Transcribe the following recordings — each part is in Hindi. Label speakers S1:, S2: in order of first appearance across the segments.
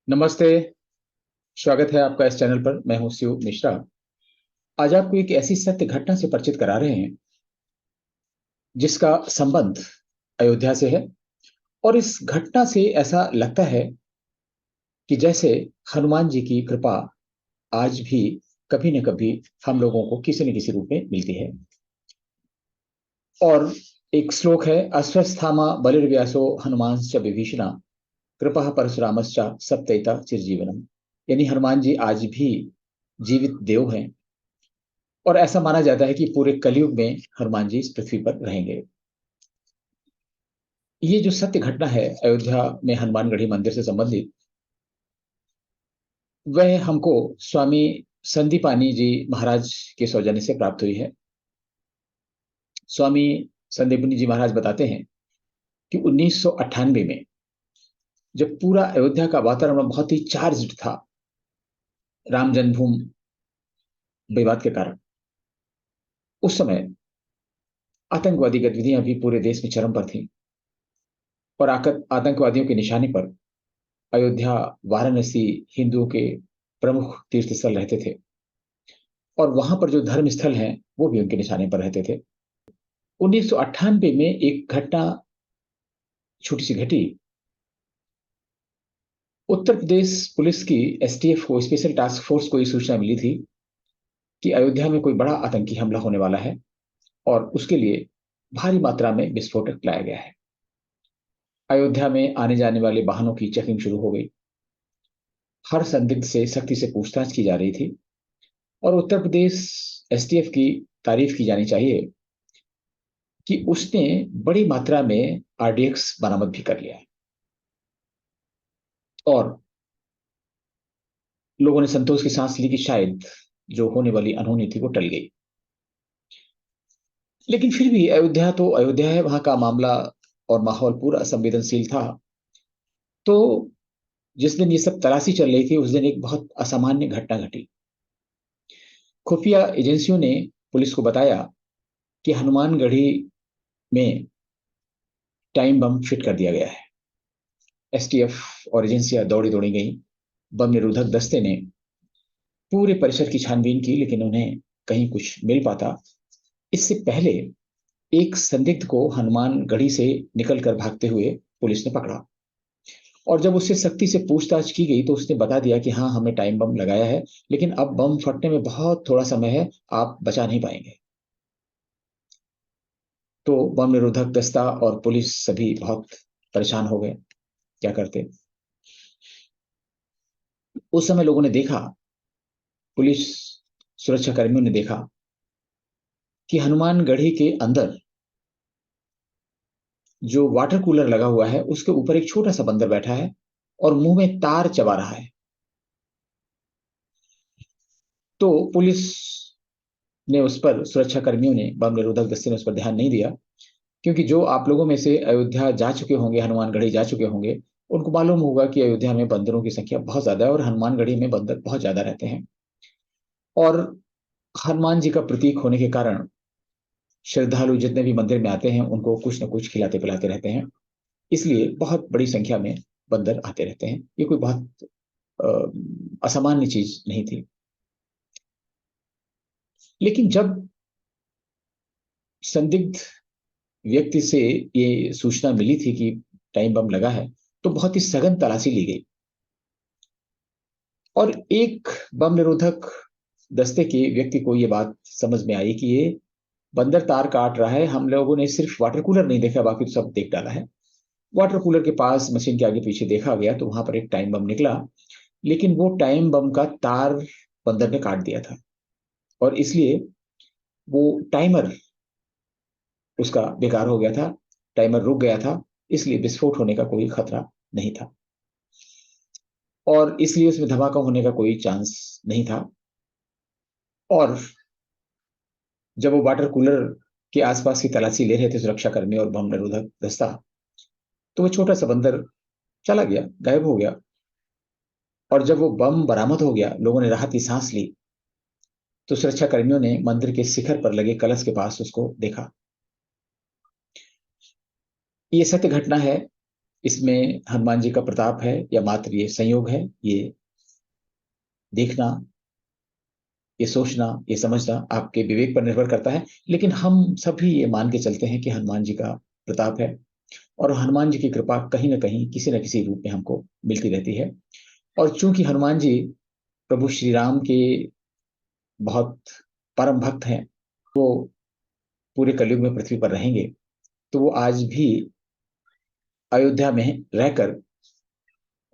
S1: नमस्ते। स्वागत है आपका इस चैनल पर। मैं हूं शिव मिश्रा। आज आपको एक ऐसी सत्य घटना से परिचित करा रहे हैं जिसका संबंध अयोध्या से है। और इस घटना से ऐसा लगता है कि जैसे हनुमान जी की कृपा आज भी कभी न कभी हम लोगों को किसी न किसी रूप में मिलती है। और एक श्लोक है, अश्वस्थामा बलिर्व्यासो हनुमांश्च विभीषणा कृपा परशुरामश्च सप्तैता चिरजीवनम। यानी हनुमान जी आज भी जीवित देव हैं और ऐसा माना जाता है कि पूरे कलयुग में हनुमान जी इस पृथ्वी पर रहेंगे। ये जो सत्य घटना है अयोध्या में हनुमानगढ़ी मंदिर से संबंधित, वह हमको स्वामी संदीपानी जी महाराज के सौजन्य से प्राप्त हुई है। स्वामी संदीपानी जी महाराज बताते हैं कि 1998 में जब पूरा अयोध्या का वातावरण बहुत ही चार्ज्ड था राम जन्मभूमि विवाद के कारण, उस समय आतंकवादी गतिविधियां भी पूरे देश में चरम पर थी। और आतंकवादियों के निशाने पर अयोध्या, वाराणसी हिंदुओं के प्रमुख तीर्थ स्थल रहते थे। और वहां पर जो धर्म स्थल हैं वो भी उनके निशाने पर रहते थे। 1998 में एक घटना छोटी सी घटी। उत्तर प्रदेश पुलिस की एसटीएफ को, स्पेशल टास्क फोर्स को ये सूचना मिली थी कि अयोध्या में कोई बड़ा आतंकी हमला होने वाला है और उसके लिए भारी मात्रा में विस्फोटक लाया गया है। अयोध्या में आने जाने वाले वाहनों की चेकिंग शुरू हो गई। हर संदिग्ध से सख्ती से पूछताछ की जा रही थी। और उत्तर प्रदेश एसटीएफ की तारीफ की जानी चाहिए कि उसने बड़ी मात्रा में आरडीएक्स बरामद भी कर लिया है। और लोगों ने संतोष की सांस ली कि शायद जो होने वाली अनहोनी थी वो टल गई। लेकिन फिर भी अयोध्या तो अयोध्या है, वहां का मामला और माहौल पूरा संवेदनशील था। तो जिस दिन ये सब तलाशी चल रही थी उस दिन एक बहुत असामान्य घटना घटी। खुफिया एजेंसियों ने पुलिस को बताया कि हनुमानगढ़ी में टाइम बम फिट कर दिया गया है। एसटीएफ और एजेंसियां दौड़ी दौड़ी गई। बम निरोधक दस्ते ने पूरे परिसर की छानबीन की, लेकिन उन्हें कहीं कुछ मिल पाता इससे पहले एक संदिग्ध को हनुमानगढ़ी से निकलकर भागते हुए पुलिस ने पकड़ा। और जब उससे सख्ती से पूछताछ की गई तो उसने बता दिया कि हाँ, हमने टाइम बम लगाया है, लेकिन अब बम फटने में बहुत थोड़ा समय है, आप बचा नहीं पाएंगे। तो बम निरोधक दस्ता और पुलिस सभी बहुत परेशान हो गए। क्या करते। उस समय लोगों ने देखा, पुलिस सुरक्षा कर्मियों ने देखा कि हनुमानगढ़ी के अंदर जो वाटर कूलर लगा हुआ है उसके ऊपर एक छोटा सा बंदर बैठा है और मुंह में तार चबा रहा है। तो पुलिस ने उस पर, सुरक्षा कर्मियों ने, बम निरोधक दस्ते ने उस पर ध्यान नहीं दिया। क्योंकि जो आप लोगों में से अयोध्या जा चुके होंगे, हनुमानगढ़ी जा चुके होंगे, उनको मालूम होगा कि अयोध्या में बंदरों की संख्या बहुत ज्यादा है और हनुमानगढ़ी में बंदर बहुत ज्यादा रहते हैं। और हनुमान जी का प्रतीक होने के कारण श्रद्धालु जितने भी मंदिर में आते हैं उनको कुछ न कुछ खिलाते पिलाते रहते हैं। इसलिए बहुत बड़ी संख्या में बंदर आते रहते हैं। ये कोई बहुत असामान्य चीज नहीं थी। लेकिन जब संदिग्ध व्यक्ति से ये सूचना मिली थी कि टाइम बम लगा है, तो बहुत ही सघन तलाशी ली गई। और एक बम निरोधक दस्ते के व्यक्ति को ये बात समझ में आई कि ये बंदर तार काट रहा है। हम लोगों ने सिर्फ वाटर कूलर नहीं देखा, बाकी तो सब देख डाला है। वाटर कूलर के पास मशीन के आगे पीछे देखा गया तो वहां पर एक टाइम बम निकला। लेकिन वो टाइम बम का तार बंदर ने काट दिया था और इसलिए वो टाइमर उसका बेकार हो गया था। टाइमर रुक गया था, इसलिए विस्फोट होने का कोई खतरा नहीं था और इसलिए उसमें धमाका होने का कोई चांस नहीं था। और जब वो वाटर कूलर के आसपास की तलाशी ले रहे थे सुरक्षा कर्मी और बम निरोधक दस्ता, तो वो छोटा सा बंदर चला गया, गायब हो गया। और जब वो बम बरामद हो गया, लोगों ने राहत की सांस ली। तो सुरक्षा कर्मियों ने मंदिर के शिखर पर लगे कलश के पास उसको देखा। ये सत्य घटना है। इसमें हनुमान जी का प्रताप है या मात्र ये संयोग है, ये देखना, ये सोचना, ये समझना आपके विवेक पर निर्भर करता है। लेकिन हम सभी ये मान के चलते हैं कि हनुमान जी का प्रताप है और हनुमान जी की कृपा कहीं ना कहीं किसी न किसी रूप में हमको मिलती रहती है। और चूंकि हनुमान जी प्रभु श्री राम के बहुत परम भक्त हैं, वो पूरे कलयुग में पृथ्वी पर रहेंगे, तो वो आज भी अयोध्या में रहकर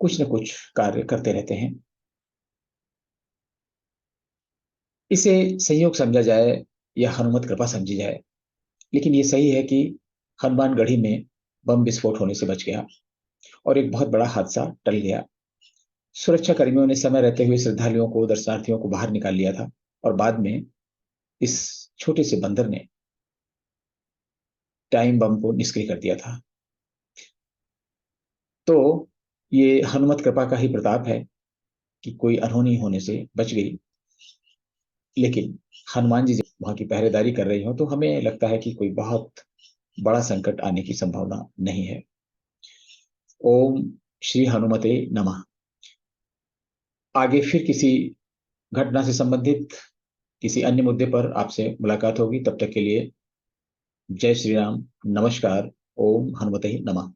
S1: कुछ न कुछ कार्य करते रहते हैं। इसे संयोग समझा जाए या हनुमत कृपा समझी जाए, लेकिन ये सही है कि हनुमान गढ़ी में बम विस्फोट होने से बच गया और एक बहुत बड़ा हादसा टल गया। सुरक्षा कर्मियों ने समय रहते हुए श्रद्धालुओं को, दर्शनार्थियों को बाहर निकाल लिया था और बाद में इस छोटे से बंदर ने टाइम बम को निष्क्रिय कर दिया था। तो ये हनुमत कृपा का ही प्रताप है कि कोई अनहोनी होने से बच गई। लेकिन हनुमान जी जब वहां की पहरेदारी कर रही हो तो हमें लगता है कि कोई बहुत बड़ा संकट आने की संभावना नहीं है। ओम श्री हनुमते नमः। आगे फिर किसी घटना से संबंधित किसी अन्य मुद्दे पर आपसे मुलाकात होगी। तब तक के लिए जय श्री राम, नमस्कार, ओम हनुमते नमः।